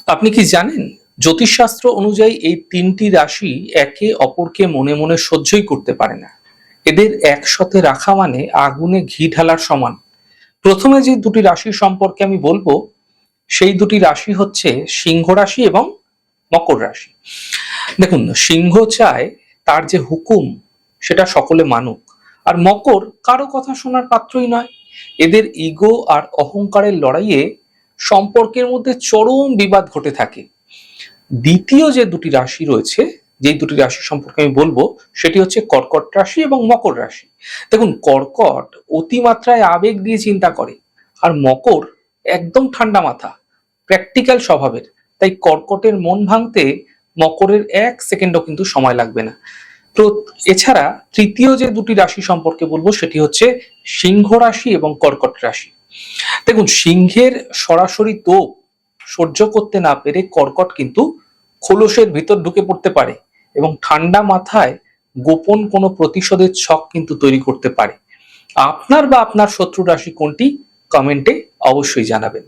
আপনি কি জানেন জ্যোতিষশাস্ত্র অনুযায়ী এই তিনটি রাশি একে অপরকে মনে মনে সহ্যই করতে পারে না। এদের একসাথে রাখা মানে আগুনে ঘি ঢালার সমান। প্রথমে যে দুটি রাশি সম্পর্কে আমি বলবো সেই দুটি রাশি হচ্ছে সিংহ রাশি এবং মকর রাশি। দেখুন, সিংহ চায় তার যে হুকুম সেটা সকলে মানুক, আর মকর কারো কথা শোনার পাত্রই নয়। এদের ইগো আর অহংকারের লড়াইয়ে সম্পর্কের মধ্যে চরম বিবাদ ঘটে থাকে। দ্বিতীয় যে দুটি রাশি রয়েছে, যেই দুটি রাশি সম্পর্কে আমি বলবো সেটি হচ্ছে কর্কট রাশি এবং মকর রাশি। দেখুন, কর্কট অতিমাত্রায় আবেগ দিয়ে চিন্তা করে, আর মকর একদম ঠান্ডা মাথা, প্র্যাকটিক্যাল স্বভাবের। তাই কর্কটের মন ভাঙতে মকরের 1 সেকেন্ডও কিন্তু সময় লাগবে না। তো এছাড়া তৃতীয় যে দুটি রাশি সম্পর্কে বলবো সেটি হচ্ছে সিংহ রাশি এবং কর্কট রাশি। দেখুন, সিংহের সরাসরি তোপ সহ্য করতে না পেরে কর্কট কিন্তু খোলসের ভিতর ঢুকে পড়তে পারে এবং ঠান্ডা মাথায় গোপন কোনো প্রতিশোধের ছক কিন্তু তৈরি করতে পারে। আপনার বা আপনার শত্রু রাশি কোনটি, কমেন্টে অবশ্যই জানাবেন।